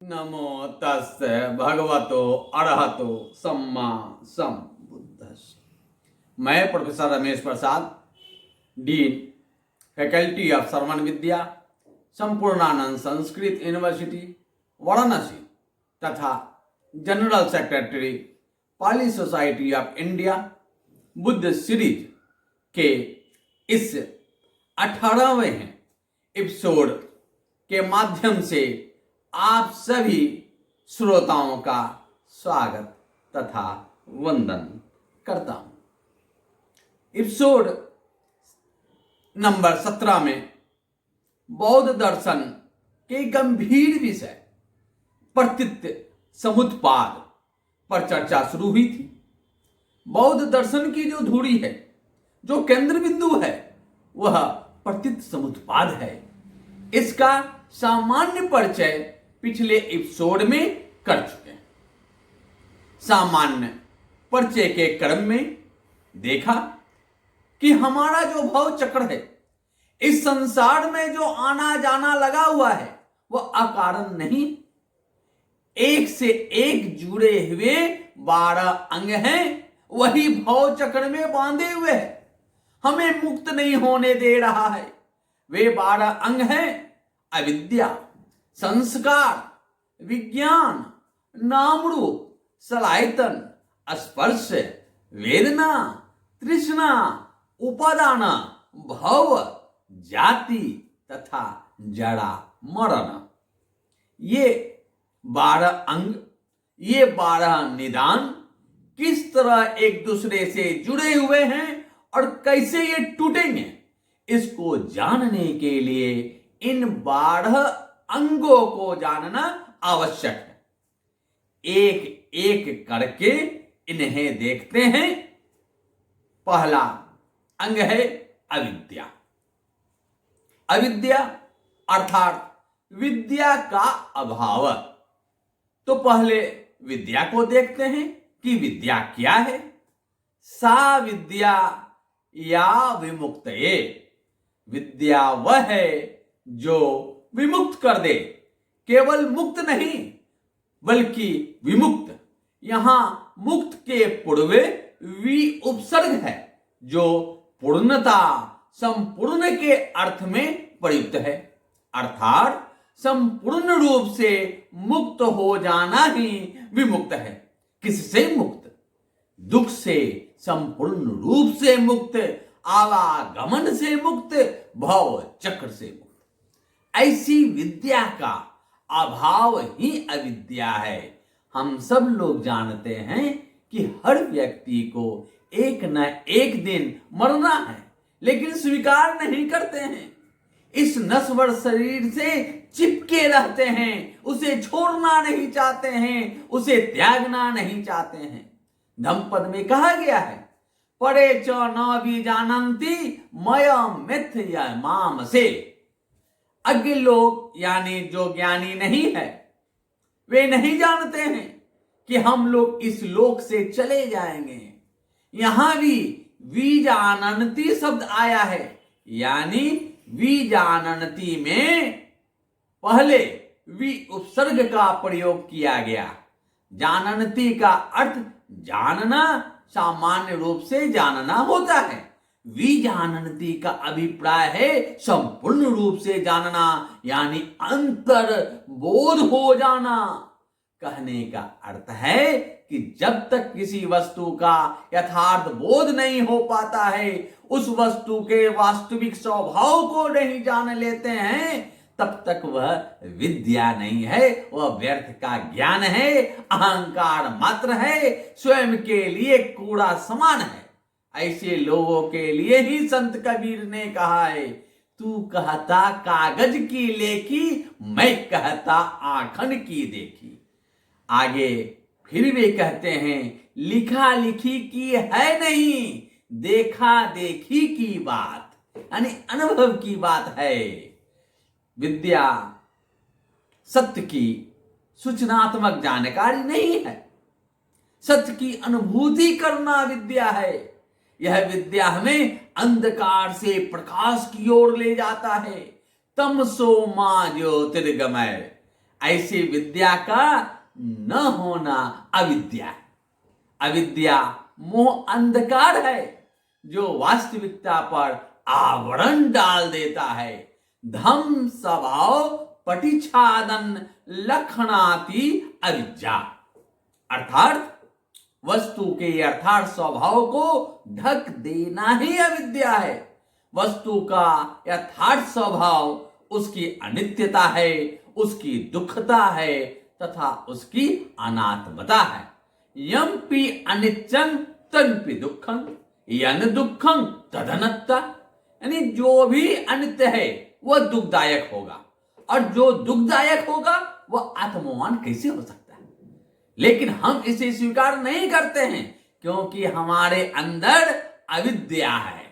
नमो तस्से भगवतो अरहतो सम्मा सम्बुद्धस्स। मैं professor Ramesh Prasad, dean faculty of Shravan Vidya, Sampurnanand Sanskrit university Varanasi तथा general secretary Pali society of India Buddha series के इस 18वें एपिसोड के माध्यम से आप सभी श्रोताओं का स्वागत तथा वंदन करता हूं। एपिसोड नंबर 17 में बौद्ध दर्शन के गंभीर विषय प्रतीत्य समुत्पाद पर चर्चा शुरू हुई थी। बौद्ध दर्शन की जो धुरी है, जो केंद्र बिंदु है, वह प्रतीत्य समुत्पाद है। इसका सामान्य परिचय पिछले एपिसोड में कर चुके हैं। सामान्य परिचय के क्रम में देखा कि हमारा जो भव चक्र है, इस संसार में जो आना जाना लगा हुआ है, वह अकारण नहीं, एक से एक जुड़े हुए 12 अंग हैं, वही भव चक्र में बांधे हुए हैं, हमें मुक्त नहीं होने दे रहा है। वे 12 अंग हैं: अविद्या, संस्कार, विज्ञान, नाम रूप, सलायतन, स्पर्श, वेदना, तृष्णा, उपादान, भव, जाति तथा जरा मरण। ये 12 अंग, ये 12 निदान किस तरह एक दूसरे से जुड़े हुए हैं और कैसे ये टूटेंगे, इसको जानने के लिए इन 12 अंगों को जानना आवश्यक है। एक एक करके इन्हें देखते हैं। पहला अंग है अविद्या। अविद्या अर्थात विद्या का अभाव। तो पहले विद्या को देखते हैं कि विद्या क्या है। सा विद्या या विमुक्तये। विद्या वह है जो विमुक्त कर दे, केवल मुक्त नहीं बल्कि विमुक्त। यहां मुक्त के पूर्वे वि उपसर्ग है, जो पूर्णता, संपूर्ण के अर्थ में प्रयुक्त है। अर्थात संपूर्ण रूप से मुक्त हो जाना ही विमुक्त है। किससे मुक्त? दुख से संपूर्ण रूप से मुक्त, आवागमन से मुक्त, भव चक्र से मुक्त। ऐसी विद्या का अभाव ही अविद्या है। हम सब लोग जानते हैं कि हर व्यक्ति को एक न एक दिन मरना है, लेकिन स्वीकार नहीं करते हैं। इस नश्वर शरीर से चिपके रहते हैं, उसे छोड़ना नहीं चाहते हैं, उसे त्यागना नहीं चाहते हैं। धम्मपद में कहा गया है, परे च न भी जानंती मया मिथ्य माम से। अज्ञ लोग यानी जो ज्ञानी नहीं है, वे नहीं जानते हैं कि हम लोग इस लोक से चले जाएंगे। यहां भी विजानन्ति शब्द आया है, यानी विजानन्ति में पहले वि उपसर्ग का प्रयोग किया गया। जानन्ति का अर्थ जानना, सामान्य रूप से जानना होता है। विजानन्ति का अभिप्राय है संपूर्ण रूप से जानना, यानी अंतर बोध हो जाना। कहने का अर्थ है कि जब तक किसी वस्तु का यथार्थ बोध नहीं हो पाता है, उस वस्तु के वास्तविक स्वभाव को नहीं जान लेते हैं, तब तक वह विद्या नहीं है, वह व्यर्थ का ज्ञान है, अहंकार मात्र है, स्वयं के लिए कूड़ा समान है। ऐसे लोगों के लिए ही संत कबीर ने कहा है, तू कहता कागज की लेखी, मैं कहता आखन की देखी। आगे फिर वे कहते हैं, लिखा लिखी की है नहीं, देखा देखी की बात, यानी अनुभव की बात है। विद्या सत्य की सूचनात्मक जानकारी नहीं है, सत्य की अनुभूति करना विद्या है। यह विद्या हमें अंधकार से प्रकाश की ओर ले जाता है। तमसो मां ज्योतिर्गमय। ऐसी विद्या का न होना अविद्या है। अविद्या मोह अंधकार है जो वास्तविकता पर आवरण डाल देता है। धम स्वभाव पटिछादन लक्षणाति अविद्या, अर्थात वस्तु के यथार्थ स्वभाव को ढक देना ही अविद्या है। वस्तु का यथार्थ स्वभाव उसकी अनित्यता है, उसकी दुखता है तथा उसकी अनात्मता है। यम्पि अनित्यं तन्पि दुःखं यन दुःखं तदनत्ता, यानी जो भी अनित्य है वह दुखदायक होगा और जो दुखदायक होगा वह आत्मवान कैसे हो सकता है। लेकिन हम इसे स्वीकार नहीं करते हैं क्योंकि हमारे अंदर अविद्या है।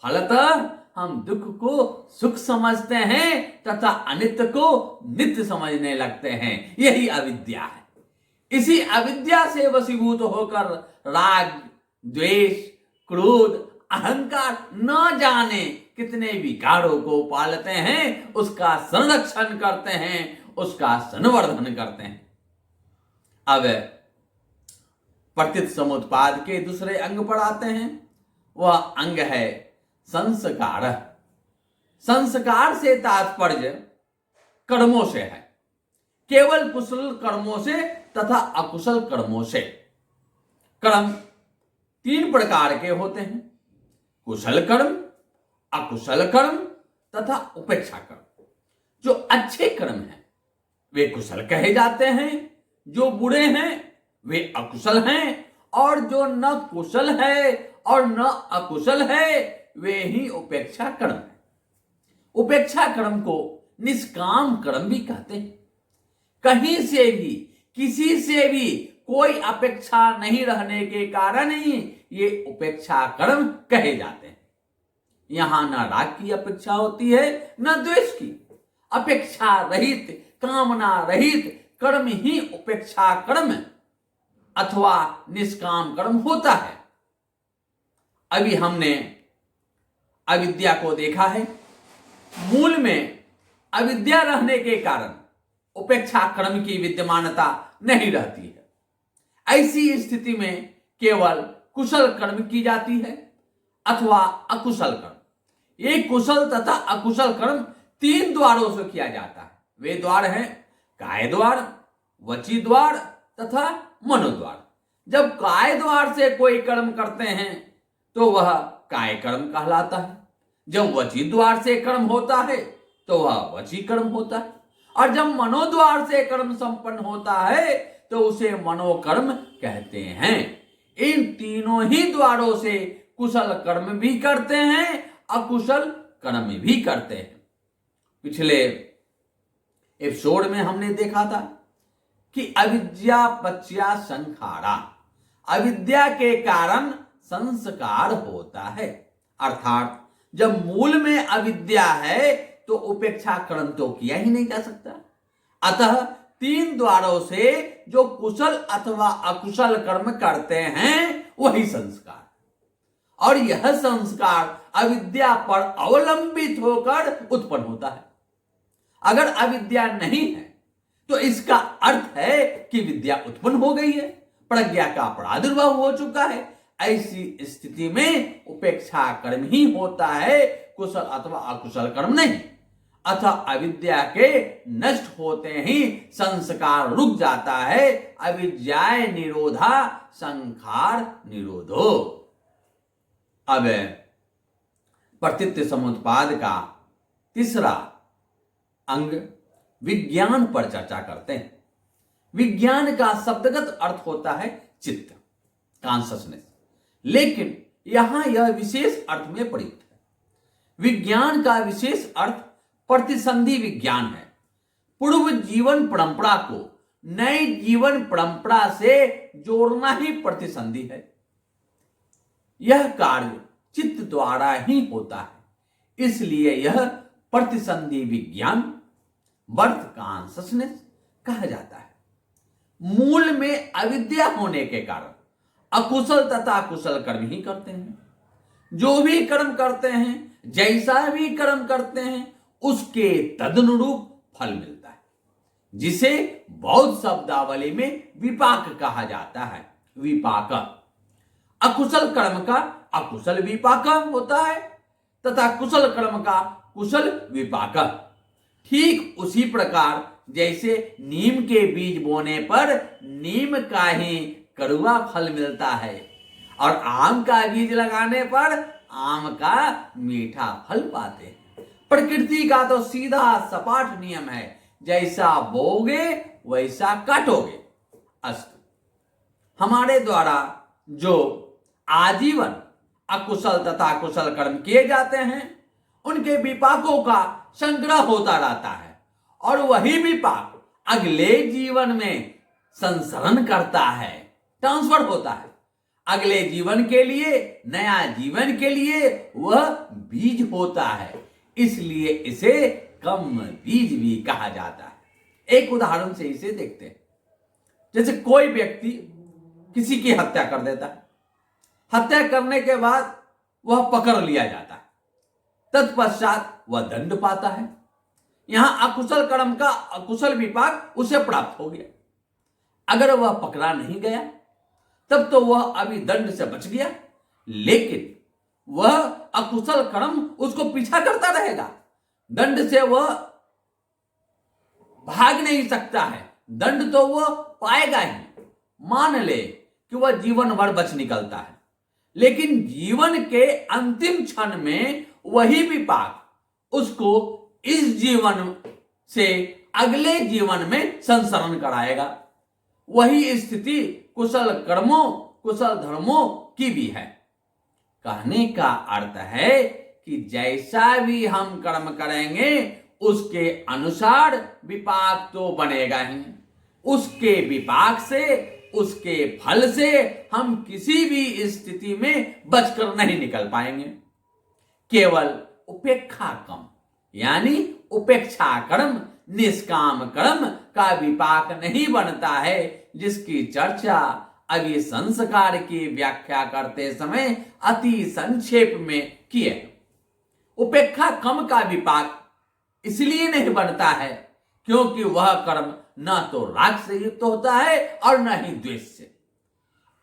फलतः हम दुख को सुख समझते हैं तथा अनित्य को नित्य समझने लगते हैं। यही अविद्या है। इसी अविद्या से वशीभूत होकर राग, द्वेष, क्रोध, अहंकार न जाने कितने विकारों को पालते हैं, उसका संरक्षण करते हैं, उसका संवर्धन करते हैं। अब प्रतीत समुत्पाद के दूसरे अंग पर आते हैं। वह अंग है संस्कार। संस्कार से तात्पर्य कर्मों से है, केवल कुशल कर्मों से तथा अकुशल कर्मों से। कर्म 3 प्रकार के होते हैं, कुशल कर्म, अकुशल कर्म तथा उपेक्षा कर्म। जो अच्छे कर्म हैं वे कुशल कहे जाते हैं, जो बुरे हैं वे अकुशल हैं, और जो न कुशल है और न अकुशल है वे ही उपेक्षा कर्म है। उपेक्षा कर्म को निष्काम कर्म भी कहते हैं। कहीं से भी किसी से भी कोई अपेक्षा नहीं रहने के कारण ही ये उपेक्षा कर्म कहे जाते हैं। यहां न राग की अपेक्षा होती है न द्वेष की। अपेक्षा रहित, कामना रहित कर्म ही उपेक्षा कर्म अथवा निष्काम कर्म होता है। अभी हमने अविद्या को देखा है। मूल में अविद्या रहने के कारण उपेक्षा कर्म की विद्यमानता नहीं रहती है। ऐसी स्थिति में केवल कुशल कर्म की जाती है अथवा अकुशल कर्म। ये कुशल तथा अकुशल कर्म 3 द्वारों से किया जाता है। वे द्वार हैं काय द्वार, वची द्वार तथा मनोद्वार। जब काय द्वार से कोई कर्म करते हैं तो वह काय कर्म कहलाता है। जब वची द्वार से कर्म होता है तो वह वची कर्म होता है, और जब मनोद्वार से कर्म संपन्न होता है तो उसे मनोकर्म कहते हैं। इन तीनों ही द्वारों से कुशल कर्म भी करते हैं, अकुशल कर्म भी करते हैं। पिछले एपिसोड में हमने देखा था कि अविद्या पच्या संखारा, अविद्या के कारण संस्कार होता है। अर्थात जब मूल में अविद्या है तो उपेक्षा कर्म तो किया ही नहीं जा सकता। अतः 3 द्वारों से जो कुशल अथवा अकुशल कर्म करते हैं वही संस्कार, और यह संस्कार अविद्या पर अवलंबित होकर उत्पन्न होता है। अगर अविद्या नहीं है तो इसका अर्थ है कि विद्या उत्पन्न हो गई है, प्रज्ञा का प्रादुर्भाव हो चुका है। ऐसी स्थिति में उपेक्षा कर्म ही होता है, कुशल अथवा अकुशल कर्म नहीं। अतः अविद्या के नष्ट होते ही संस्कार रुक जाता है। अविद्याय निरोधा संखार निरोधो। अब प्रतीत समुत्पाद का तीसरा अंग विज्ञान पर चर्चा करते हैं। विज्ञान का शब्दगत अर्थ होता है चित्त, कॉन्शसनेस, लेकिन यहां यह विशेष अर्थ में प्रयुक्त है। विज्ञान का विशेष अर्थ प्रतिसंधि विज्ञान है। पूर्व जीवन परंपरा को नई जीवन परंपरा से जोड़ना ही प्रतिसंधि है। यह कार्य चित्त द्वारा ही होता है, इसलिए यह प्रतिसंधि विज्ञान, बर्थ कॉन्शसनेस कहा जाता है। मूल में अविद्या होने के कारण अकुशल तथा कुशल कर्म ही करते हैं। जो भी कर्म करते हैं, जैसा भी कर्म करते हैं, उसके तदनुरूप फल मिलता है। जिसे बौद्ध शब्दावली में विपाक कहा जाता है। विपाक अकुशल कर्म का अकुशल विपाक होता है तथा कुशल कर्म का कुशल विपाक। ठीक उसी प्रकार जैसे नीम के बीज बोने पर नीम का ही कड़वा फल मिलता है और आम का बीज लगाने पर आम का मीठा फल पाते हैं। प्रकृति का तो सीधा सपाट नियम है, जैसा बोगे वैसा काटोगे। अस्तु, हमारे द्वारा जो आजीवन अकुशल तथा कुशल कर्म किए जाते हैं उनके विपाकों का संग्रह होता रहता है और वही विपाक अगले जीवन में संसरण करता है, ट्रांसफर होता है। अगले जीवन के लिए, नया जीवन के लिए वह बीज होता है, इसलिए इसे कम बीज भी कहा जाता है। एक उदाहरण से इसे देखते हैं। जैसे कोई व्यक्ति किसी की हत्या कर देता है, हत्या करने के बाद वह पकड़ लिया जाता है, तत्पश्चात वह दंड पाता है। यहां अकुशल कर्म का अकुशल विपाक उसे प्राप्त हो गया। अगर वह पकड़ा नहीं गया तब तो वह अभी दंड से बच गया, लेकिन वह अकुशल कर्म उसको पीछा करता रहेगा। दंड से वह भाग नहीं सकता है, दंड तो वह पाएगा ही। मान ले कि वह जीवन भर बच निकलता है, लेकिन जीवन के अंतिम क्षण में वही विपाक उसको इस जीवन से अगले जीवन में संसरण कराएगा। वही स्थिति कुशल कर्मों, कुशल धर्मों की भी है। कहने का अर्थ है कि जैसा भी हम कर्म करेंगे उसके अनुसार विपाक तो बनेगा ही। उसके विपाक से, उसके फल से हम किसी भी स्थिति में बचकर नहीं निकल पाएंगे। केवल उपेक्षा कम यानी उपेक्षा कर्म, निष्काम कर्म का विपाक नहीं बनता है, जिसकी चर्चा अभी संस्कार की व्याख्या करते समय अति संक्षेप में किए। उपेक्षा कम का विपाक इसलिए नहीं बनता है क्योंकि वह कर्म न तो राग से युक्त होता है और न ही द्वेष से।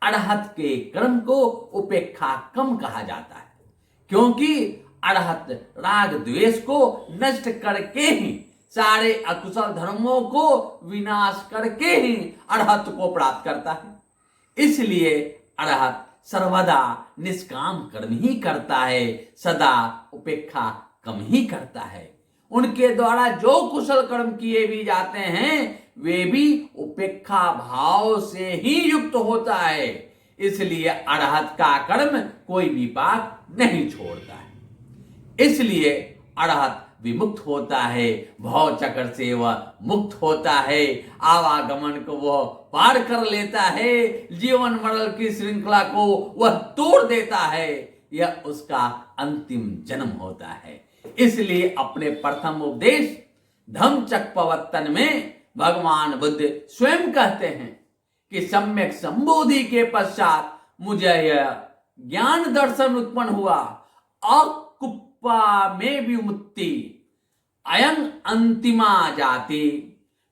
अड़हत के कर्म को उपेक्षा कम कहा जाता है क्योंकि अड़हत राग द्वेष को नष्ट करके ही, सारे अकुशल धर्मों को विनाश करके ही अड़हत को प्राप्त करता है। इसलिए अड़हत सर्वदा निष्काम कर्म ही करता है, सदा उपेक्षा कम ही करता है। उनके द्वारा जो कुशल कर्म किए भी जाते हैं वे भी उपेक्षा भाव से ही युक्त होता है। इसलिए अड़हत का कर्म कोई विपाक नहीं छोड़ता है। इसलिए अड़हत विमुक्त होता है, भव चक्र से वह मुक्त होता है, आवागमन को वह पार कर लेता है, जीवन मरण की श्रृंखला को वह तोड़ देता है। यह उसका अंतिम जन्म होता है। इसलिए अपने प्रथम उपदेश धम्मचक्कप्रवर्तन में भगवान बुद्ध स्वयं कहते हैं कि सम्यक संबोधि के पश्चात मुझे यह ज्ञान दर्शन उत्पन्न हुआ, अकुप्पा में विमुक्ति अयं अंतिमा जाति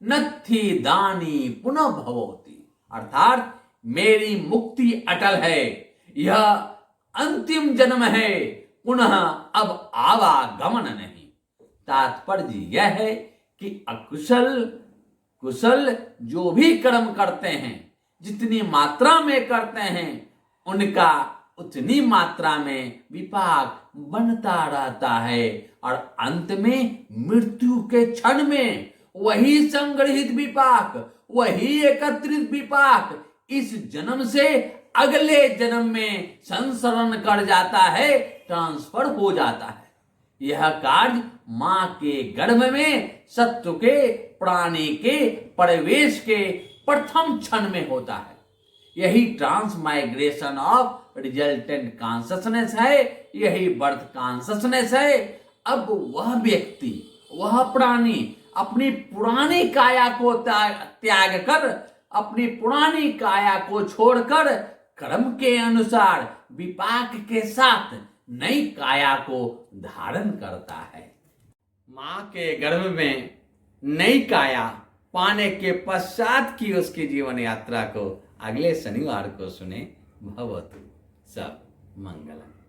नत्थि दानी पुनः भवोति। अर्थात मेरी मुक्ति अटल है, यह अंतिम जन्म है, पुनः अब आवागमन नहीं। तात्पर्य यह है कि अकुशल कुशल जो भी कर्म करते हैं, जितनी मात्रा में करते हैं, उनका उतनी मात्रा में विपाक बनता रहता है और अंत में मृत्यु के क्षण में वही संग्रहित विपाक, वही एकत्रित विपाक इस जन्म से अगले जन्म में संसरण कर जाता है, ट्रांसफर हो जाता है। यह कार्य मां के गर्भ में सत्व के, प्राणी के प्रवेश के प्रथम क्षण में होता है। यही ट्रांसमाइग्रेशन ऑफ रिजल्टेंट कॉन्शसनेस है, यही बर्थ कॉन्शसनेस है। अब वह व्यक्ति, वह प्राणी अपनी पुरानी काया को त्याग कर, अपनी पुरानी काया को छोड़कर कर्म के अनुसार विपाक के साथ नई काया को धारण करता है। मां के गर्भ में नई काया पाने के पश्चात की उसकी जीवन यात्रा को अगले शनिवार को सुने। भवतु सब मंगलम।